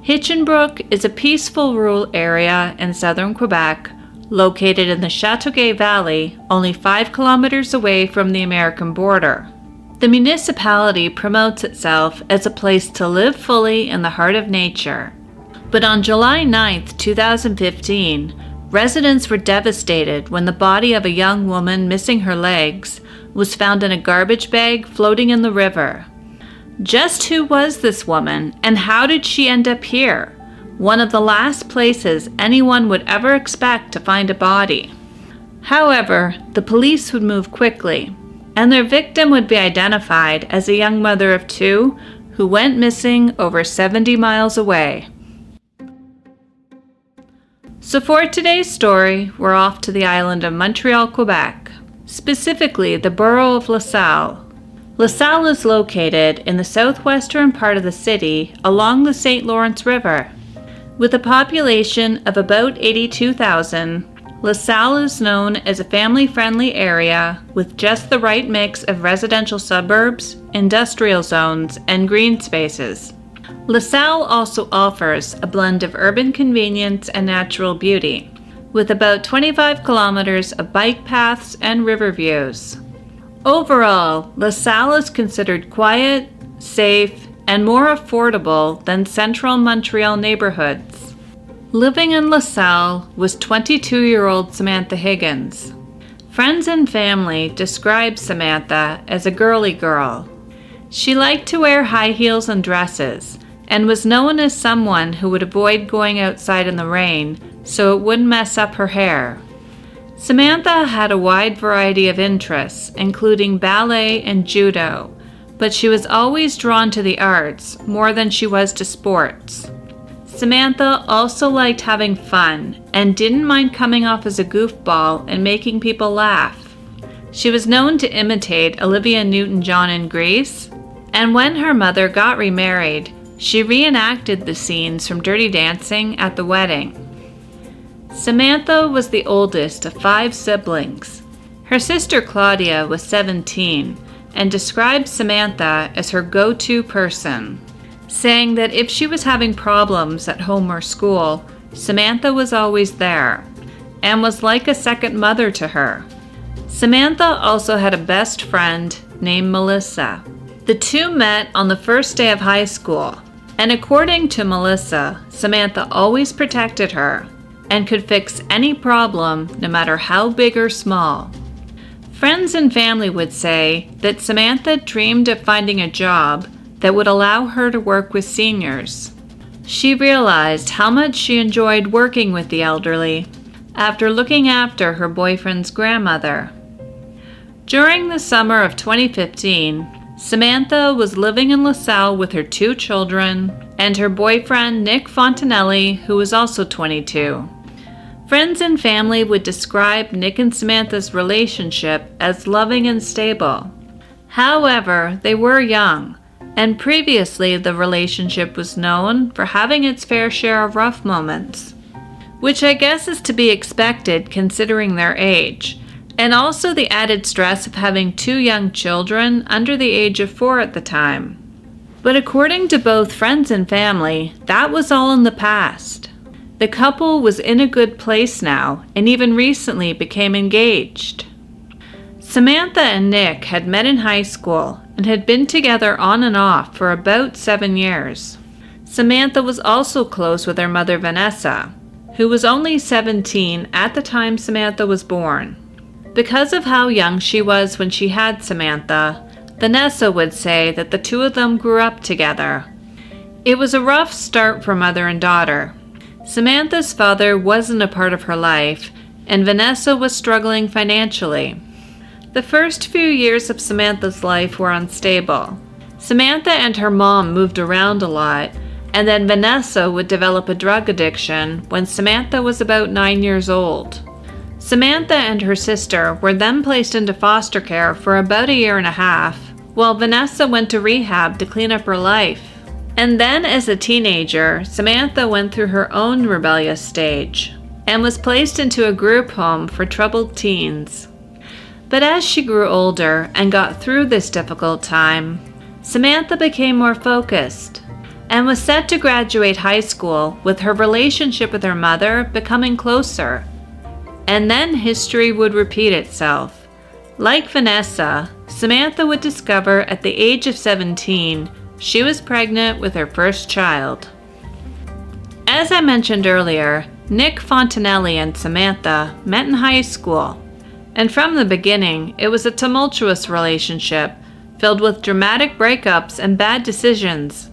Hinchinbrooke is a peaceful rural area in southern Quebec, located in the Chateauguay Valley, only 5 kilometers away from the American border. The municipality promotes itself as a place to live fully in the heart of nature. But on July 9, 2015, residents were devastated when the body of a young woman missing her legs was found in a garbage bag floating in the river. Just who was this woman, and how did she end up here? One of the last places anyone would ever expect to find a body. However, the police would move quickly, and their victim would be identified as a young mother of 2 who went missing over 70 miles away. So for today's story, we're off to the island of Montreal, Quebec, specifically the borough of LaSalle. LaSalle is located in the southwestern part of the city along the St. Lawrence River. With a population of about 82,000, LaSalle is known as a family-friendly area with just the right mix of residential suburbs, industrial zones, and green spaces. LaSalle also offers a blend of urban convenience and natural beauty, with about 25 kilometers of bike paths and river views. Overall, LaSalle is considered quiet, safe, and more affordable than central Montreal neighborhoods. Living in LaSalle was 22-year-old Samantha Higgins. Friends and family described Samantha as a girly girl. She liked to wear high heels and dresses, and was known as someone who would avoid going outside in the rain so it wouldn't mess up her hair. Samantha had a wide variety of interests, including ballet and judo, but she was always drawn to the arts more than she was to sports. Samantha also liked having fun and didn't mind coming off as a goofball and making people laugh. She was known to imitate Olivia Newton-John in Grease, and when her mother got remarried, she reenacted the scenes from Dirty Dancing at the wedding. Samantha was the oldest of 5 siblings. Her sister Claudia was 17 and described Samantha as her go-to person, saying that if she was having problems at home or school, Samantha was always there and was like a second mother to her. Samantha also had a best friend named Melissa. The 2 met on the first day of high school, and according to Melissa, Samantha always protected her and could fix any problem, no matter how big or small. Friends and family would say that Samantha dreamed of finding a job that would allow her to work with seniors. She realized how much she enjoyed working with the elderly after looking after her boyfriend's grandmother. During the summer of 2015, Samantha was living in LaSalle with her 2 children and her boyfriend Nick Fontanelli, who was also 22. Friends and family would describe Nick and Samantha's relationship as loving and stable. However, they were young, and previously the relationship was known for having its fair share of rough moments, which I guess is to be expected considering their age, and also the added stress of having 2 young children under the age of 4 at the time. But according to both friends and family, that was all in the past. The couple was in a good place now, and even recently became engaged. Samantha and Nick had met in high school and had been together on and off for about 7 years. Samantha was also close with her mother Vanessa, who was only 17 at the time Samantha was born. Because of how young she was when she had Samantha, Vanessa would say that the 2 of them grew up together. It was a rough start for mother and daughter. Samantha's father wasn't a part of her life, and Vanessa was struggling financially. The first few years of Samantha's life were unstable. Samantha and her mom moved around a lot, and then Vanessa would develop a drug addiction when Samantha was about 9 years old. Samantha and her sister were then placed into foster care for about 1.5 years, while Vanessa went to rehab to clean up her life. And then as a teenager, Samantha went through her own rebellious stage and was placed into a group home for troubled teens. But as she grew older and got through this difficult time, Samantha became more focused. and was set to graduate high school, with her relationship with her mother becoming closer. And then history would repeat itself. Like Vanessa, Samantha would discover at the age of 17 she was pregnant with her first child. As I mentioned earlier, Nick Fontanelli and Samantha met in high school, and from the beginning it was a tumultuous relationship filled with dramatic breakups and bad decisions.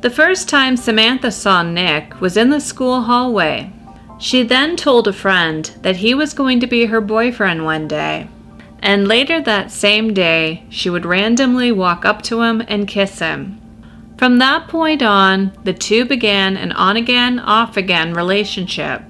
The first time Samantha saw Nick was in the school hallway. She then told a friend that he was going to be her boyfriend one day, and later that same day she would randomly walk up to him and kiss him. From that point on, the two began an on-again, off-again relationship.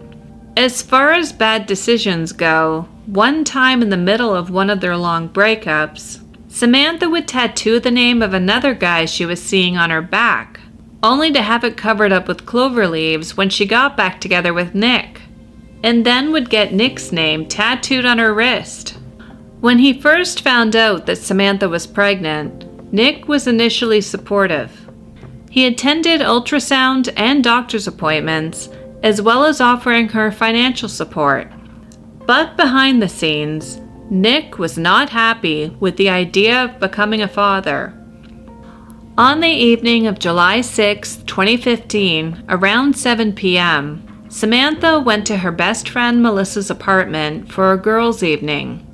As far as bad decisions go, one time in the middle of one of their long breakups, Samantha would tattoo the name of another guy she was seeing on her back, only to have it covered up with clover leaves when she got back together with Nick, and then would get Nick's name tattooed on her wrist. When he first found out that Samantha was pregnant, Nick was initially supportive. He attended ultrasound and doctor's appointments, as well as offering her financial support. But behind the scenes, Nick was not happy with the idea of becoming a father. On the evening of July 6, 2015, around 7 p.m., Samantha went to her best friend Melissa's apartment for a girls' evening.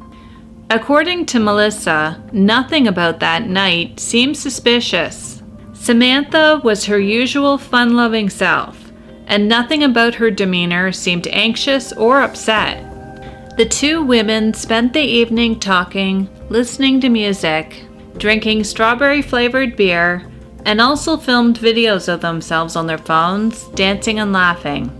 According to Melissa, nothing about that night seemed suspicious. Samantha was her usual fun-loving self, and nothing about her demeanor seemed anxious or upset. The two women spent the evening talking, listening to music, drinking strawberry-flavored beer, and also filmed videos of themselves on their phones, dancing and laughing.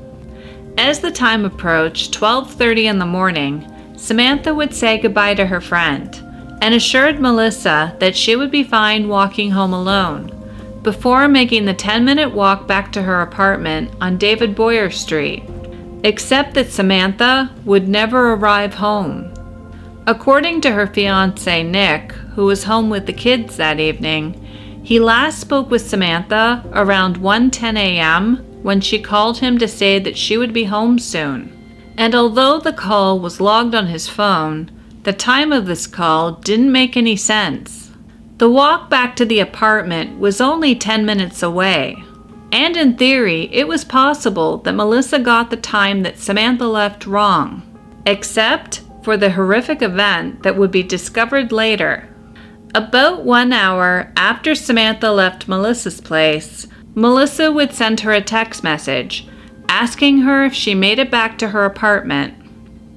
As the time approached 12:30 in the morning, Samantha would say goodbye to her friend, and assured Melissa that she would be fine walking home alone, before making the 10-minute walk back to her apartment on David Boyer Street, except that Samantha would never arrive home. According to her fiance Nick, who was home with the kids that evening, he last spoke with Samantha around 1:10 a.m. when she called him to say that she would be home soon. And although the call was logged on his phone, the time of this call didn't make any sense. The walk back to the apartment was only 10 minutes away, and in theory, it was possible that Melissa got the time that Samantha left wrong, except for the horrific event that would be discovered later. About 1 hour after Samantha left Melissa's place, Melissa would send her a text message asking her if she made it back to her apartment.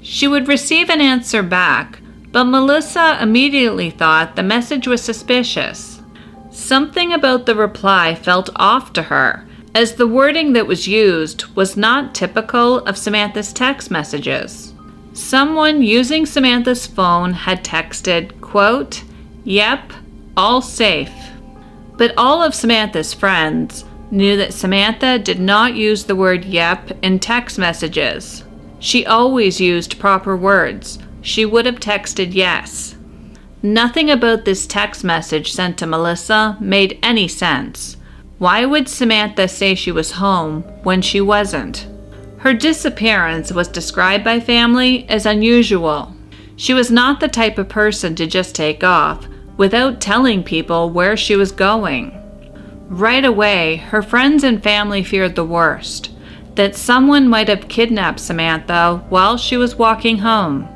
She would receive an answer back, but Melissa immediately thought the message was suspicious. Something about the reply felt off to her, as the wording that was used was not typical of Samantha's text messages. Someone using Samantha's phone had texted, quote, "Yep, all safe." But all of Samantha's friends knew that Samantha did not use the word "yep" in text messages. She always used proper words. She would have texted yes. Nothing about this text message sent to Melissa made any sense. Why would Samantha say she was home when she wasn't? Her disappearance was described by family as unusual. She was not the type of person to just take off without telling people where she was going. Right away, her friends and family feared the worst, that someone might have kidnapped Samantha while she was walking home.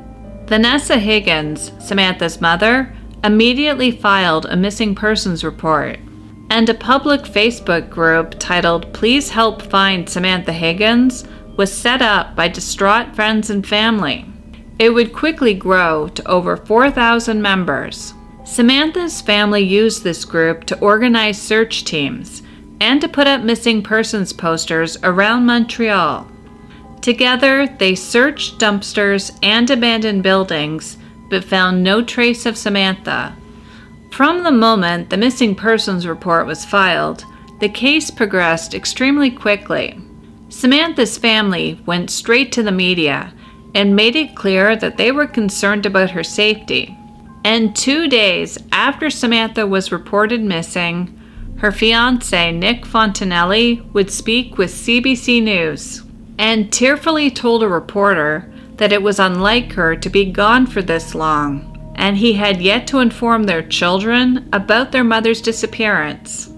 Samantha Higgins, Samantha's mother, immediately filed a missing persons report, and a public Facebook group titled "Please Help Find Samantha Higgins" was set up by distraught friends and family. It would quickly grow to over 4,000 members. Samantha's family used this group to organize search teams and to put up missing persons posters around Montreal. Together, they searched dumpsters and abandoned buildings, but found no trace of Samantha. From the moment the missing persons report was filed, the case progressed extremely quickly. Samantha's family went straight to the media and made it clear that they were concerned about her safety. And 2 days after Samantha was reported missing, her fiance, Nick Fontanelli, would speak with CBC News and tearfully told a reporter that it was unlike her to be gone for this long, and he had yet to inform their children about their mother's disappearance.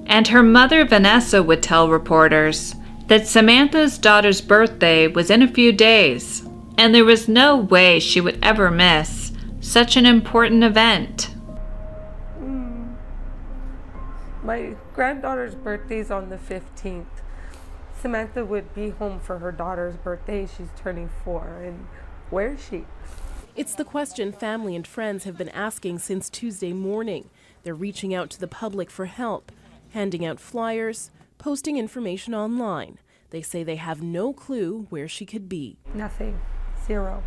And her mother, Vanessa, would tell reporters that Samantha's daughter's birthday was in a few days, and there was no way she would ever miss such an important event. My granddaughter's birthday's on the 15th. Samantha would be home for her daughter's birthday. She's turning 4. And where is she? It's the question family and friends have been asking since Tuesday morning. They're reaching out to the public for help, handing out flyers, posting information online. They say they have no clue where she could be. Nothing. Zero.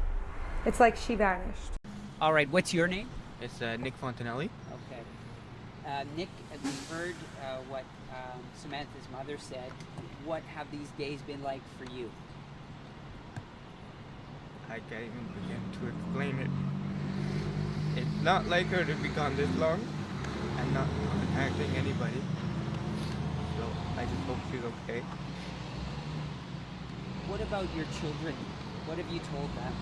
It's like she vanished. All right, what's your name? It's Nick Fontanelli. Okay. Nick, we heard what Samantha's mother said. What have these days been like for you? I can't even begin to explain it. It's not like her to be gone this long and not contacting anybody. So I just hope she's okay. What about your children? What have you told them?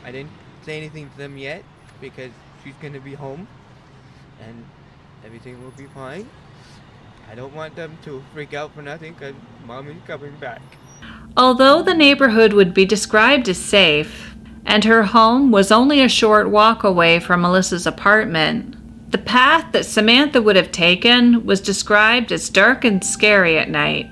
I didn't say anything to them yet because she's gonna be home and everything will be fine. I don't want them to freak out for nothing because Mommy's coming back. Although the neighborhood would be described as safe, and her home was only a short walk away from Melissa's apartment, the path that Samantha would have taken was described as dark and scary at night.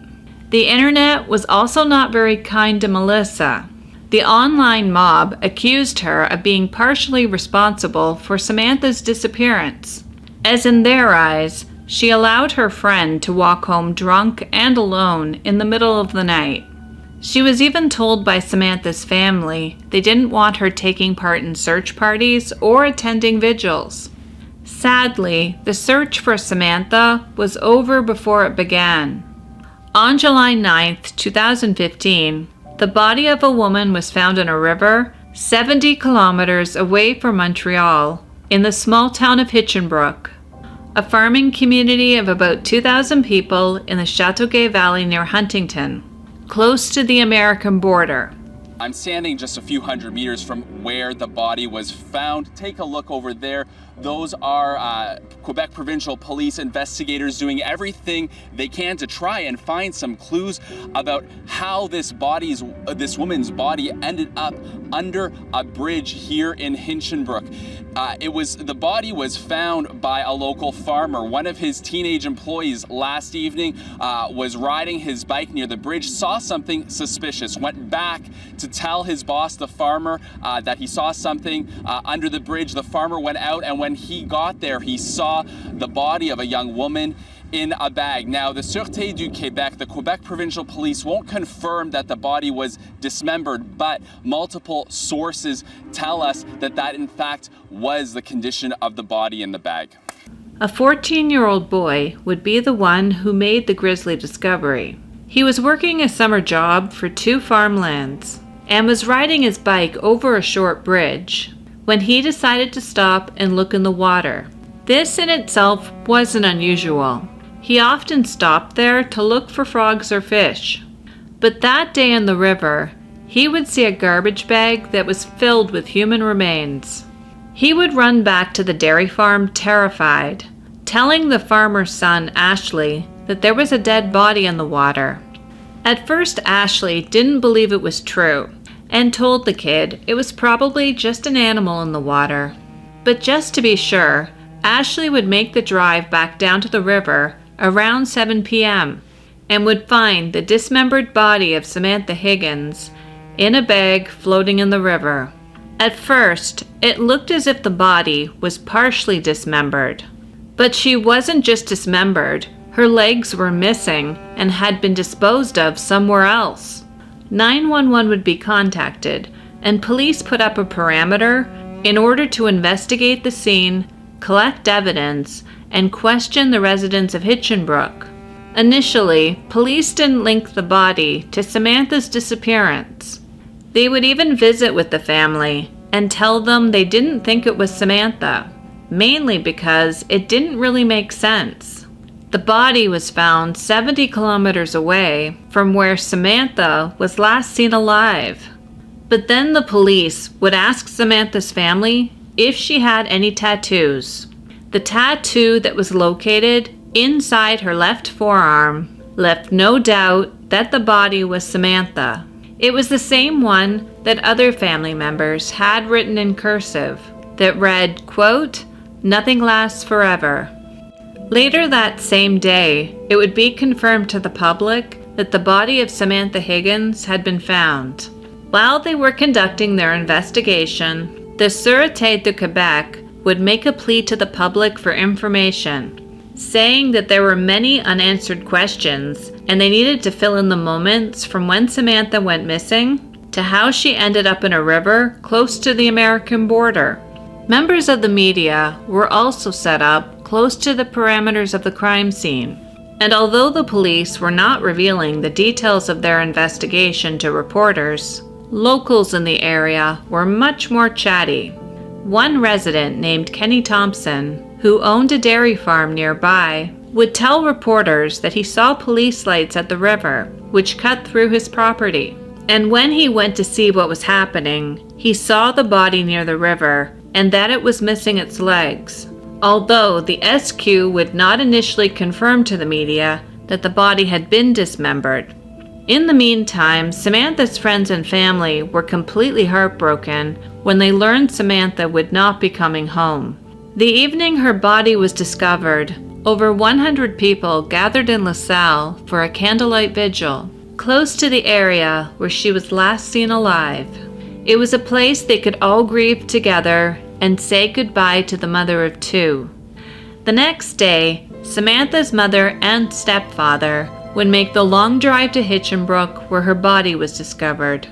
The internet was also not very kind to Melissa. The online mob accused her of being partially responsible for Samantha's disappearance, as in their eyes, she allowed her friend to walk home drunk and alone in the middle of the night. She was even told by Samantha's family they didn't want her taking part in search parties or attending vigils. Sadly, the search for Samantha was over before it began. On July 9th, 2015, the body of a woman was found in a river 70 kilometers away from Montreal in the small town of Hinchinbrooke, a farming community of about 2,000 people in the Chateauguay Valley near Huntington, close to the American border. I'm standing just a few hundred meters from where the body was found. Take a look over there. Those are Quebec Provincial Police investigators doing everything they can to try and find some clues about how this woman's body ended up under a bridge here in Hinchinbrooke. The body was found by a local farmer. One of his teenage employees last evening was riding his bike near the bridge, saw something suspicious, went back to tell his boss, the farmer, that he saw something under the bridge. The farmer went out, and when he got there, he saw the body of a young woman in a bag. Now, the Sûreté du Québec, the Quebec Provincial Police, won't confirm that the body was dismembered, but multiple sources tell us that in fact was the condition of the body in the bag. A 14-year-old boy would be the one who made the grisly discovery. He was working a summer job for 2 farmlands and was riding his bike over a short bridge when he decided to stop and look in the water. This in itself wasn't unusual. He often stopped there to look for frogs or fish. But that day in the river, he would see a garbage bag that was filled with human remains. He would run back to the dairy farm terrified, telling the farmer's son, Ashley, that there was a dead body in the water. At first, Ashley didn't believe it was true and told the kid it was probably just an animal in the water. But just to be sure, Ashley would make the drive back down to the river around 7 p.m. and would find the dismembered body of Samantha Higgins in a bag floating in the river. At first, it looked as if the body was partially dismembered. But she wasn't just dismembered, her legs were missing and had been disposed of somewhere else. 911 would be contacted, and police put up a perimeter in order to investigate the scene, collect evidence, and question the residents of Hinchinbrooke. Initially, police didn't link the body to Samantha's disappearance. They would even visit with the family and tell them they didn't think it was Samantha. mainly because it didn't really make sense. The body was found 70 kilometers away from where Samantha was last seen alive. But then the police would ask Samantha's family if she had any tattoos. The tattoo that was located inside her left forearm left no doubt that the body was Samantha. It was the same one that other family members had written in cursive that read, quote, "Nothing lasts forever." Later that same day, it would be confirmed to the public that the body of Samantha Higgins had been found. While they were conducting their investigation, the Sûreté de Quebec would make a plea to the public for information, saying that there were many unanswered questions and they needed to fill in the moments from when Samantha went missing to how she ended up in a river close to the American border. Members of the media were also set up close to the perimeters of the crime scene, and although the police were not revealing the details of their investigation to reporters, locals in the area were much more chatty. One resident named Kenny Thompson, who owned a dairy farm nearby, would tell reporters that he saw police lights at the river, which cut through his property. And when he went to see what was happening, he saw the body near the river and that it was missing its legs, although the SQ would not initially confirm to the media that the body had been dismembered. In the meantime, Samantha's friends and family were completely heartbroken when they learned Samantha would not be coming home. The evening her body was discovered, over 100 people gathered in LaSalle for a candlelight vigil, close to the area where she was last seen alive. It was a place they could all grieve together and say goodbye to the mother of two. The next day, Samantha's mother and stepfather would make the long drive to Hinchinbrooke where her body was discovered.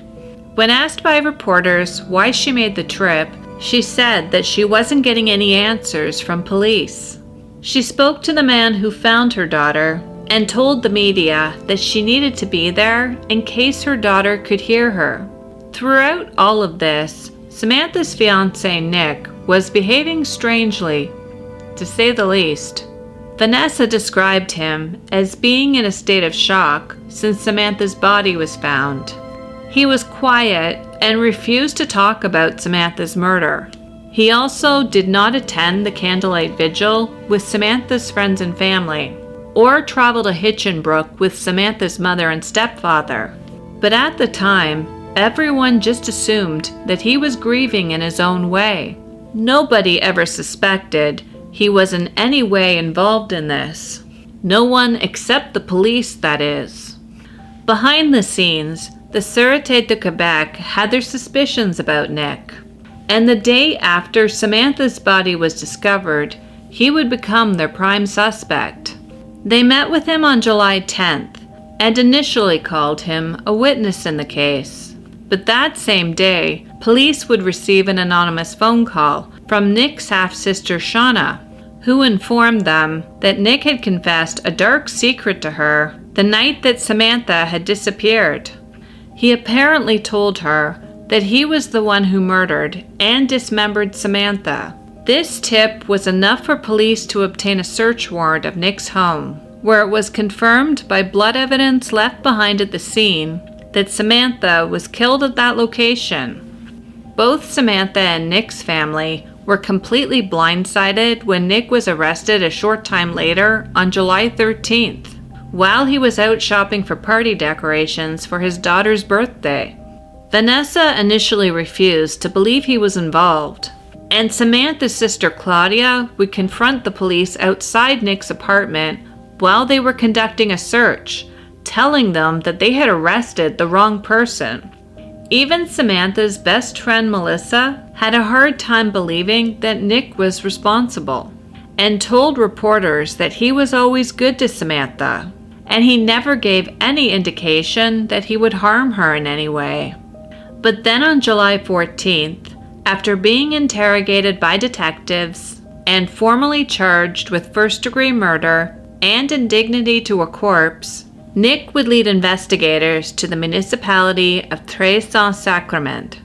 When asked by reporters why she made the trip, she said that she wasn't getting any answers from police. She spoke to the man who found her daughter and told the media that she needed to be there in case her daughter could hear her. Throughout all of this, Samantha's fiance, Nick, was behaving strangely, to say the least. Vanessa described him as being in a state of shock since Samantha's body was found. He was quiet and refused to talk about Samantha's murder. He also did not attend the candlelight vigil with Samantha's friends and family, or travel to Hinchinbrooke with Samantha's mother and stepfather. But at the time, everyone just assumed that he was grieving in his own way. Nobody ever suspected he was in any way involved in this. No one except the police, that is. Behind the scenes, the Sûreté de Quebec had their suspicions about Nick. And the day after Samantha's body was discovered, he would become their prime suspect. They met with him on July 10th and initially called him a witness in the case. But that same day, police would receive an anonymous phone call from Nick's half-sister Shauna, who informed them that Nick had confessed a dark secret to her the night that Samantha had disappeared. He apparently told her that he was the one who murdered and dismembered Samantha. This tip was enough for police to obtain a search warrant of Nick's home, where it was confirmed by blood evidence left behind at the scene that Samantha was killed at that location. Both Samantha and Nick's family were completely blindsided when Nick was arrested a short time later on July 13th, while he was out shopping for party decorations for his daughter's birthday. Vanessa initially refused to believe he was involved, and Samantha's sister Claudia would confront the police outside Nick's apartment while they were conducting a search, telling them that they had arrested the wrong person. Even Samantha's best friend Melissa had a hard time believing that Nick was responsible, and told reporters that he was always good to Samantha, and he never gave any indication that he would harm her in any way. But then on July 14th, after being interrogated by detectives and formally charged with first-degree murder and indignity to a corpse, Nick would lead investigators to the municipality of Tres-Saint-Sacrement.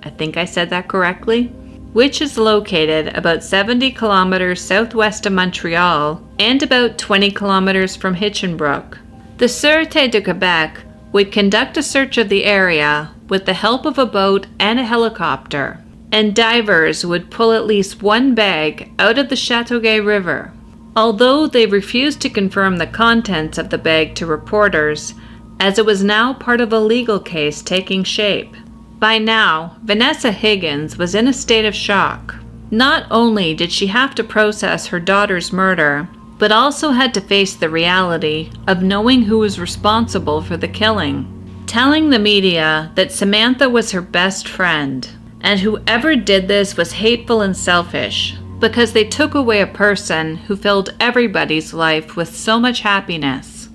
I think I said that correctly. which is located about 70 kilometers southwest of Montreal and about 20 kilometers from Hinchinbrooke. The Sûreté de Quebec would conduct a search of the area with the help of a boat and a helicopter, and divers would pull at least one bag out of the Chateauguay River. Although they refused to confirm the contents of the bag to reporters, as it was now part of a legal case taking shape. By now, Vanessa Higgins was in a state of shock. Not only did she have to process her daughter's murder, but also had to face the reality of knowing who was responsible for the killing, telling the media that Samantha was her best friend, and whoever did this was hateful and selfish, because they took away a person who filled everybody's life with so much happiness.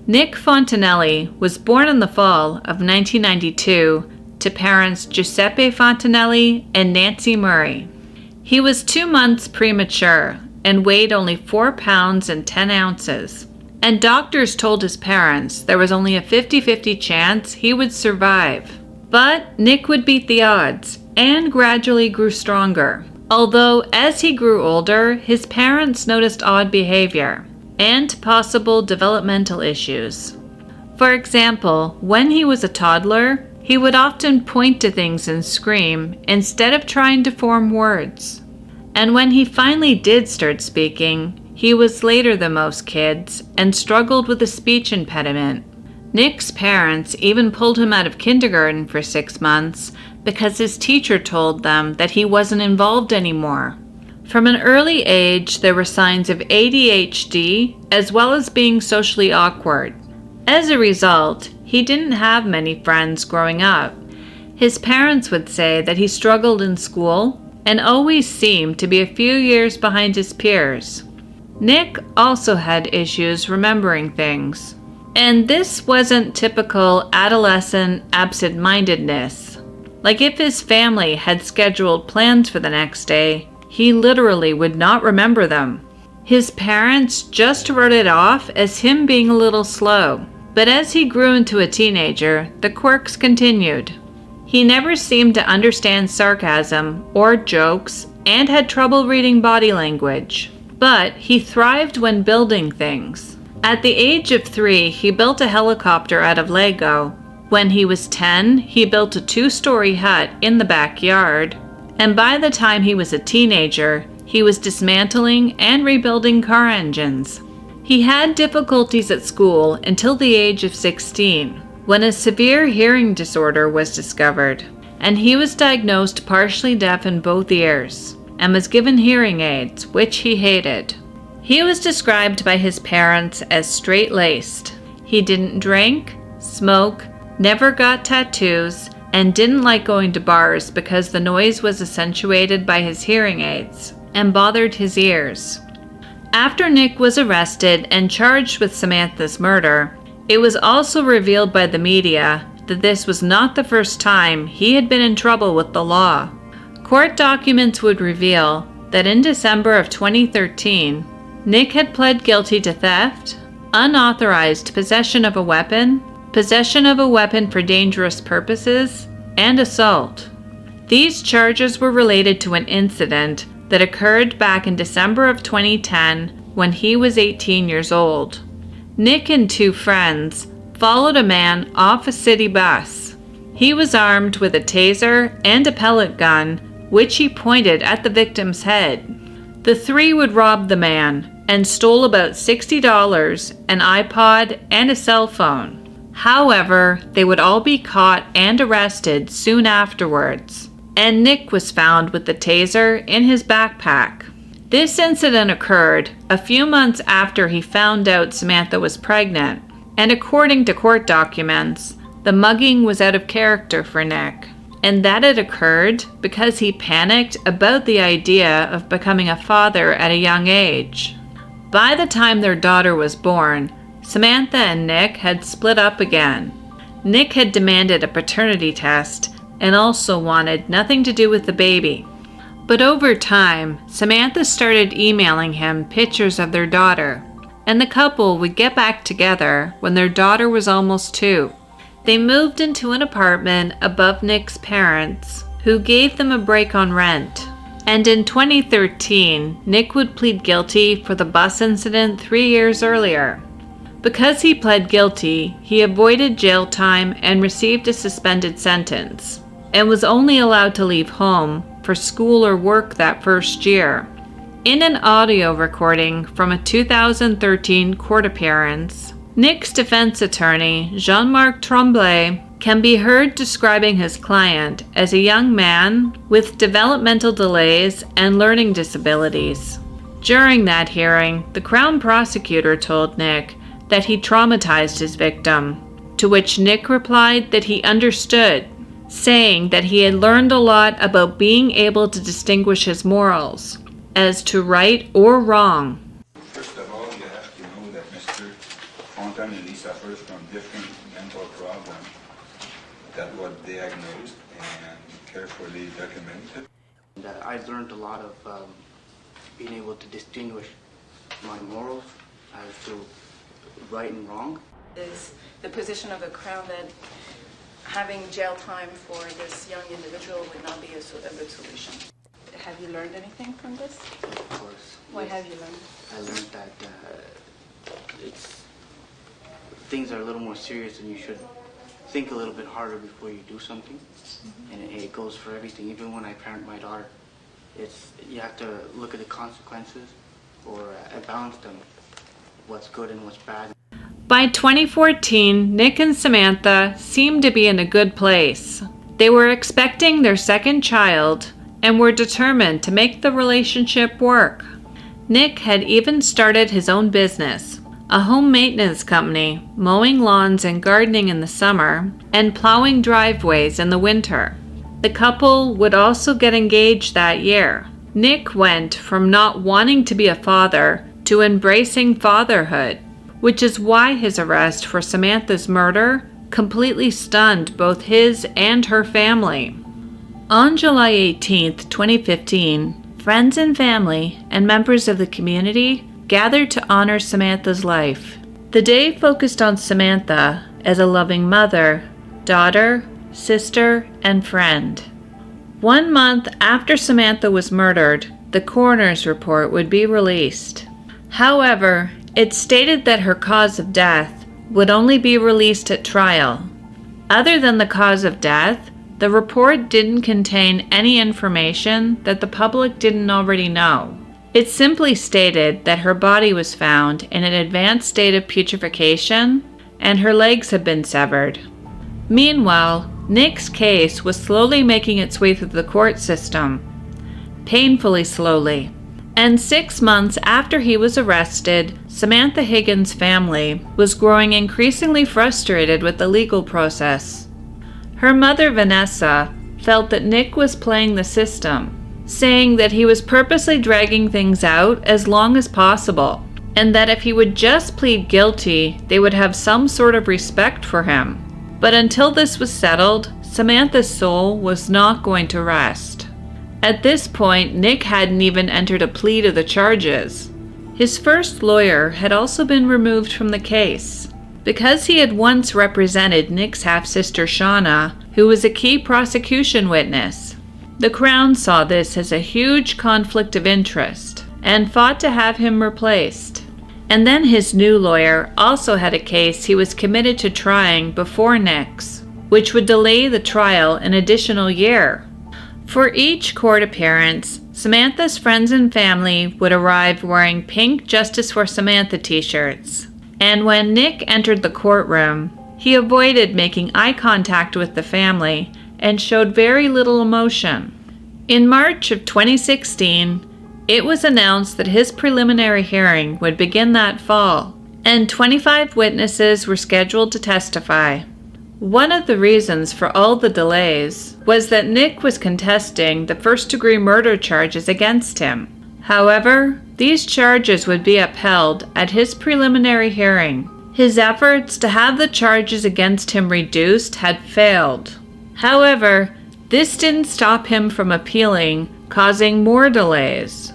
Nick Fontanelli was born in the fall of 1992 to parents Giuseppe Fontanelli and Nancy Murray. He was 2 months premature and weighed only 4 pounds and 10 ounces, and doctors told his parents there was only a 50-50 chance he would survive. But Nick would beat the odds and gradually grew stronger, although as he grew older, his parents noticed odd behavior and possible developmental issues. For example, when he was a toddler, he would often point to things and scream instead of trying to form words. And when he finally did start speaking, he was later than most kids and struggled with a speech impediment. Nick's parents even pulled him out of kindergarten for 6 months because his teacher told them that he wasn't involved anymore. From an early age, there were signs of ADHD as well as being socially awkward. As a result, he didn't have many friends growing up. His parents would say that he struggled in school and always seemed to be a few years behind his peers. Nick also had issues remembering things. And this wasn't typical adolescent absent-mindedness. Like if his family had scheduled plans for the next day, he literally would not remember them. His parents just wrote it off as him being a little slow. But as he grew into a teenager, the quirks continued. He never seemed to understand sarcasm or jokes and had trouble reading body language. But he thrived when building things. At the age of 3, he built a helicopter out of Lego. When he was 10, he built a 2-story hut in the backyard. And by the time he was a teenager, he was dismantling and rebuilding car engines. He had difficulties at school until the age of 16, when a severe hearing disorder was discovered, and he was diagnosed partially deaf in both ears, and was given hearing aids, which he hated. He was described by his parents as straight-laced. He didn't drink, smoke, never got tattoos, and didn't like going to bars because the noise was accentuated by his hearing aids and bothered his ears. After Nick was arrested and charged with Samantha's murder, it was also revealed by the media that this was not the first time he had been in trouble with the law. Court documents would reveal that in December of 2013, Nick had pled guilty to theft, unauthorized possession of a weapon for dangerous purposes, and assault. These charges were related to an incident that occurred back in December of 2010 when he was 18 years old. Nick and 2 friends followed a man off a city bus. He was armed with a taser and a pellet gun, which he pointed at the victim's head. The 3 would rob the man and stole about $60, an iPod, and a cell phone. However, they would all be caught and arrested soon afterwards, and Nick was found with the taser in his backpack. This incident occurred a few months after he found out Samantha was pregnant, and according to court documents, the mugging was out of character for Nick, and that it occurred because he panicked about the idea of becoming a father at a young age. By the time their daughter was born, Samantha and Nick had split up again. Nick had demanded a paternity test and also wanted nothing to do with the baby. But over time, Samantha started emailing him pictures of their daughter, and the couple would get back together when their daughter was almost 2. They moved into an apartment above Nick's parents, who gave them a break on rent. And in 2013, Nick would plead guilty for the bus incident 3 years earlier. Because he pled guilty, he avoided jail time and received a suspended sentence, and was only allowed to leave home for school or work that first year. In an audio recording from a 2013 court appearance, Nick's defense attorney, Jean-Marc Tremblay, can be heard describing his client as a young man with developmental delays and learning disabilities. During that hearing, the Crown prosecutor told Nick that he traumatized his victim, to which Nick replied that he understood, saying that he had learned a lot about being able to distinguish his morals as to right or wrong. First of all, you have to know that Mr. Fontanelli suffers from different mental problems that were diagnosed and carefully documented. I've learned a lot of being able to distinguish my morals as to right and wrong. Is the position of the Crown that having jail time for this young individual would not be a good solution? Have you learned anything from this? Of course. What have you learned? I learned that things are a little more serious and you should think a little bit harder before you do something. And it goes for everything. Even when I parent my daughter, you have to look at the consequences or balance them, what's good and what's bad. By 2014, Nick and Samantha seemed to be in a good place. They were expecting their second child and were determined to make the relationship work. Nick had even started his own business, a home maintenance company, mowing lawns and gardening in the summer and plowing driveways in the winter. The couple would also get engaged that year. Nick went from not wanting to be a father to embracing fatherhood, which is why his arrest for Samantha's murder completely stunned both his and her family. On July 18, 2015, friends and family and members of the community gathered to honor Samantha's life. The day focused on Samantha as a loving mother, daughter, sister, and friend. 1 month after Samantha was murdered, the coroner's report would be released. However, it stated that her cause of death would only be released at trial. Other than the cause of death, the report didn't contain any information that the public didn't already know. It simply stated that her body was found in an advanced state of putrefaction and her legs had been severed. Meanwhile, Nick's case was slowly making its way through the court system, painfully slowly. And 6 months after he was arrested, Samantha Higgins' family was growing increasingly frustrated with the legal process. Her mother, Vanessa, felt that Nick was playing the system, saying that he was purposely dragging things out as long as possible, and that if he would just plead guilty, they would have some sort of respect for him. But until this was settled, Samantha's soul was not going to rest. At this point, Nick hadn't even entered a plea to the charges. His first lawyer had also been removed from the case, because he had once represented Nick's half-sister Shauna, who was a key prosecution witness. The Crown saw this as a huge conflict of interest and fought to have him replaced. And then his new lawyer also had a case he was committed to trying before Nick's, which would delay the trial an additional year. For each court appearance, Samantha's friends and family would arrive wearing pink Justice for Samantha t-shirts. And when Nick entered the courtroom, he avoided making eye contact with the family and showed very little emotion. In March of 2016, it was announced that his preliminary hearing would begin that fall, and 25 witnesses were scheduled to testify. One of the reasons for all the delays was that Nick was contesting the first-degree murder charges against him. However, these charges would be upheld at his preliminary hearing. His efforts to have the charges against him reduced had failed. However, this didn't stop him from appealing, causing more delays.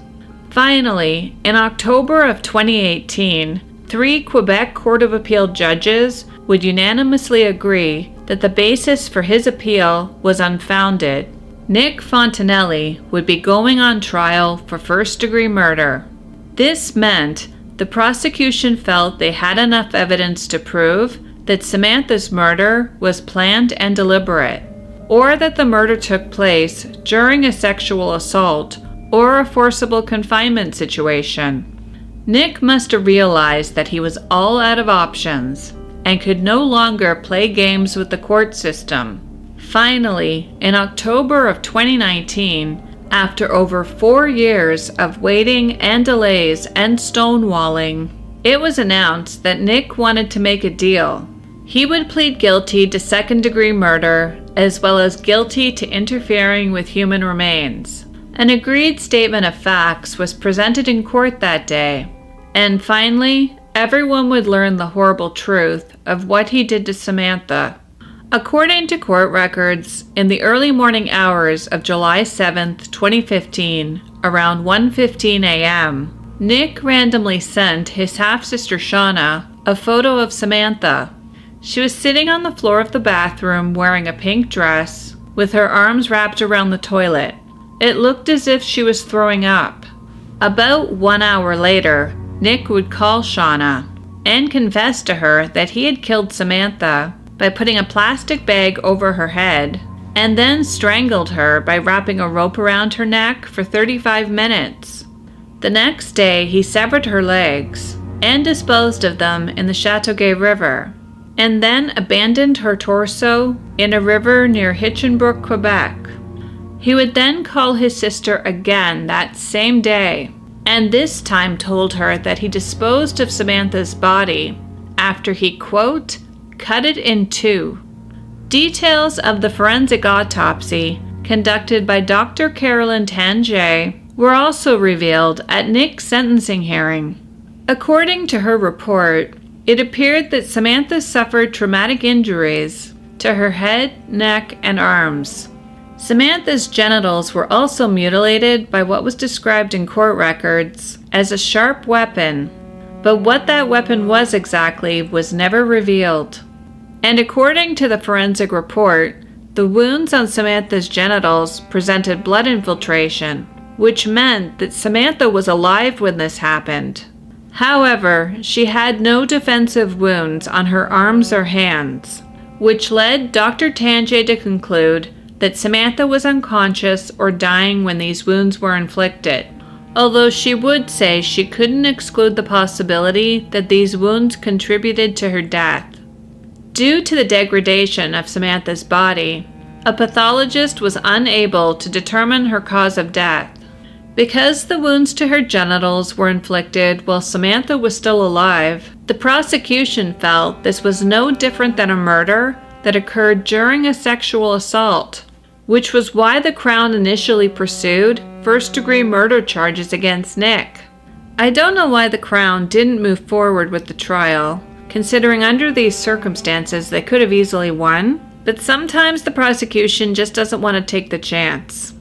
Finally, in October of 2018, 3 Quebec Court of Appeal judges would unanimously agree that the basis for his appeal was unfounded. Nick Fontanelli would be going on trial for first-degree murder. This meant the prosecution felt they had enough evidence to prove that Samantha's murder was planned and deliberate, or that the murder took place during a sexual assault or a forcible confinement situation. Nick must have realized that he was all out of options and could no longer play games with the court system. Finally, in October of 2019, after over 4 years of waiting and delays and stonewalling, it was announced that Nick wanted to make a deal. He would plead guilty to second-degree murder as well as guilty to interfering with human remains. An agreed statement of facts was presented in court that day, and finally, everyone would learn the horrible truth of what he did to Samantha. According to court records, in the early morning hours of July 7, 2015, around 1:15 a.m., Nick randomly sent his half-sister Shauna a photo of Samantha. She was sitting on the floor of the bathroom wearing a pink dress with her arms wrapped around the toilet. It looked as if she was throwing up. About 1 hour later, Nick would call Shauna and confess to her that he had killed Samantha by putting a plastic bag over her head and then strangled her by wrapping a rope around her neck for 35 minutes. The next day, he severed her legs and disposed of them in the Chateauguay River, and then abandoned her torso in a river near Hinchinbrooke, Quebec. He would then call his sister again that same day, and this time told her that he disposed of Samantha's body after he, quote, cut it in two. Details of the forensic autopsy conducted by Dr. Carolyn Tangier were also revealed at Nick's sentencing hearing. According to her report, it appeared that Samantha suffered traumatic injuries to her head, neck, and arms. Samantha's genitals were also mutilated by what was described in court records as a sharp weapon, but what that weapon was exactly was never revealed. And according to the forensic report, the wounds on Samantha's genitals presented blood infiltration, which meant that Samantha was alive when this happened. However, she had no defensive wounds on her arms or hands, which led Dr. Tangier to conclude that Samantha was unconscious or dying when these wounds were inflicted, although she would say she couldn't exclude the possibility that these wounds contributed to her death. Due to the degradation of Samantha's body, a pathologist was unable to determine her cause of death. Because the wounds to her genitals were inflicted while Samantha was still alive, the prosecution felt this was no different than a murder that occurred during a sexual assault, which was why the Crown initially pursued first-degree murder charges against Nick. I don't know why the Crown didn't move forward with the trial, considering under these circumstances they could have easily won, but sometimes the prosecution just doesn't want to take the chance.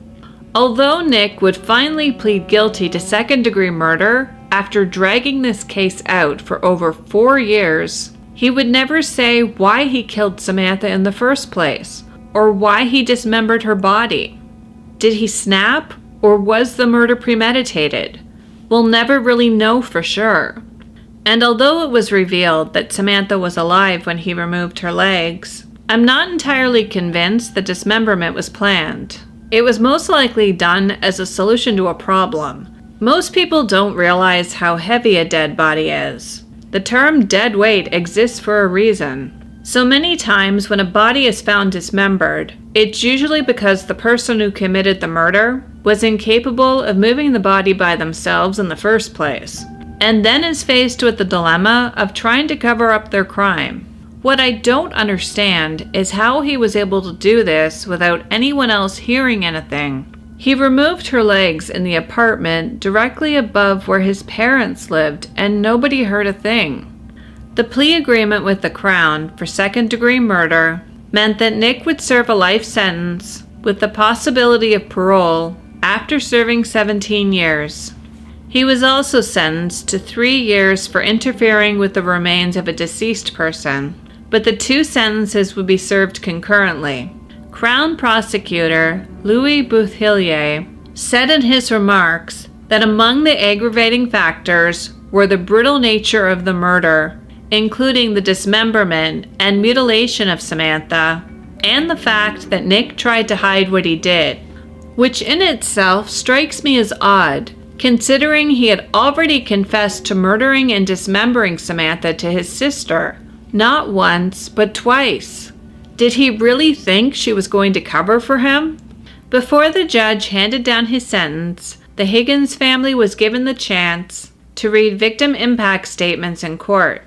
Although Nick would finally plead guilty to second-degree murder after dragging this case out for over 4 years, he would never say why he killed Samantha in the first place, or why he dismembered her body. Did he snap, or was the murder premeditated? We'll never really know for sure. And although it was revealed that Samantha was alive when he removed her legs, I'm not entirely convinced the dismemberment was planned. It was most likely done as a solution to a problem. Most people don't realize how heavy a dead body is. The term dead weight exists for a reason. So many times when a body is found dismembered, it's usually because the person who committed the murder was incapable of moving the body by themselves in the first place, and then is faced with the dilemma of trying to cover up their crime. What I don't understand is how he was able to do this without anyone else hearing anything. He removed her legs in the apartment directly above where his parents lived, and nobody heard a thing. The plea agreement with the Crown for second-degree murder meant that Nick would serve a life sentence with the possibility of parole after serving 17 years. He was also sentenced to 3 years for interfering with the remains of a deceased person, but the two sentences would be served concurrently. Crown Prosecutor Louis Bouthillier said in his remarks that among the aggravating factors were the brutal nature of the murder, including the dismemberment and mutilation of Samantha, and the fact that Nick tried to hide what he did, which in itself strikes me as odd, considering he had already confessed to murdering and dismembering Samantha to his sister, not once, but twice. Did he really think she was going to cover for him? Before the judge handed down his sentence, the Higgins family was given the chance to read victim impact statements in court.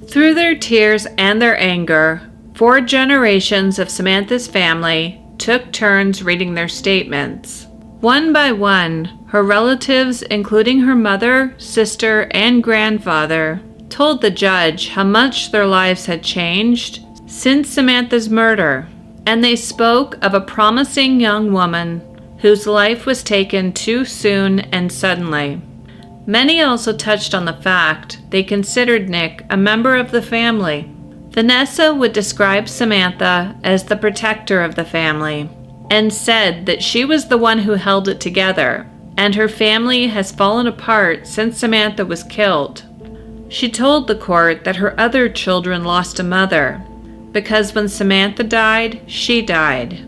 Through their tears and their anger, 4 generations of Samantha's family took turns reading their statements. One by one, her relatives, including her mother, sister, and grandfather, told the judge how much their lives had changed since Samantha's murder, and they spoke of a promising young woman whose life was taken too soon and suddenly. Many also touched on the fact they considered Nick a member of the family. Vanessa would describe Samantha as the protector of the family and said that she was the one who held it together, and her family has fallen apart since Samantha was killed. She told the court that her other children lost a mother, because when Samantha died, she died.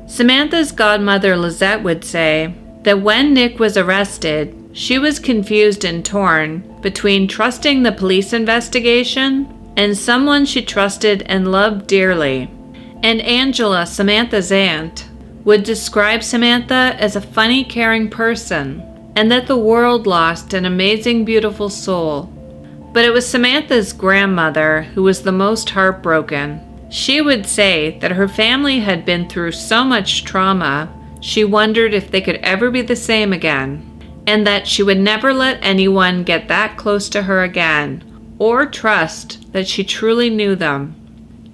Samantha's godmother Lizette would say that when Nick was arrested, she was confused and torn between trusting the police investigation and someone she trusted and loved dearly. And Angela, Samantha's aunt, would describe Samantha as a funny, caring person, and that the world lost an amazing, beautiful soul. But it was Samantha's grandmother who was the most heartbroken. She would say that her family had been through so much trauma, she wondered if they could ever be the same again, and that she would never let anyone get that close to her again, or trust that she truly knew them.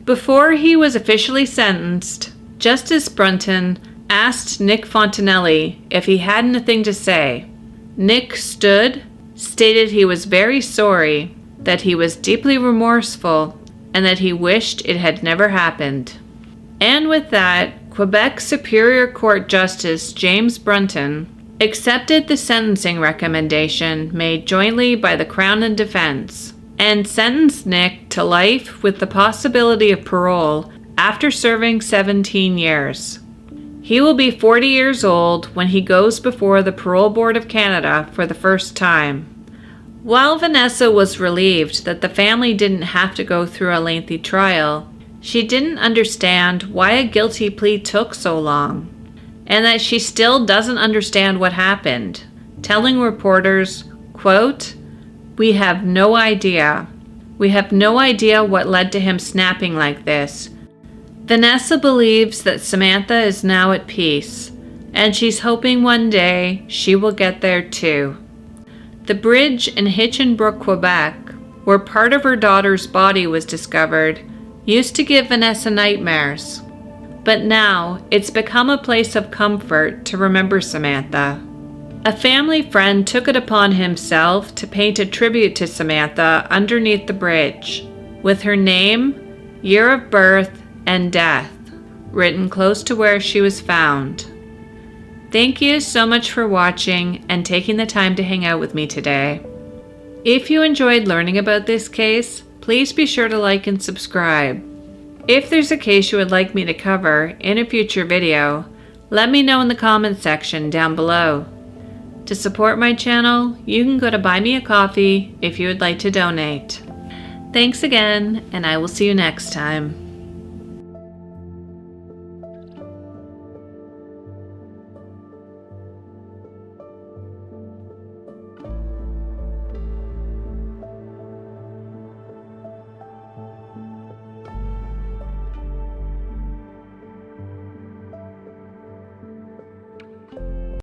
Before he was officially sentenced, Justice Brunton asked Nick Fontanelli if he had anything to say. Nick stood, stated he was very sorry, that he was deeply remorseful, and that he wished it had never happened. And with that, Quebec Superior Court Justice James Brunton accepted the sentencing recommendation made jointly by the Crown and Defense, and sentenced Nick to life with the possibility of parole after serving 17 years. He will be 40 years old when he goes before the Parole Board of Canada for the first time. While Vanessa was relieved that the family didn't have to go through a lengthy trial, she didn't understand why a guilty plea took so long, and that she still doesn't understand what happened, telling reporters, quote, "We have no idea. We have no idea what led to him snapping like this." Vanessa believes that Samantha is now at peace, and she's hoping one day she will get there too. The bridge in Hinchinbrooke, Quebec, where part of her daughter's body was discovered, used to give Vanessa nightmares. But now it's become a place of comfort to remember Samantha. A family friend took it upon himself to paint a tribute to Samantha underneath the bridge, with her name, year of birth, and death written close to where she was found. Thank you so much for watching and taking the time to hang out with me today. If you enjoyed learning about this case, please be sure to like and subscribe. If there's a case you would like me to cover in a future video, let me know in the comments section down below. To support my channel, you can go to Buy Me a Coffee if you would like to donate. Thanks again, and I will see you next time.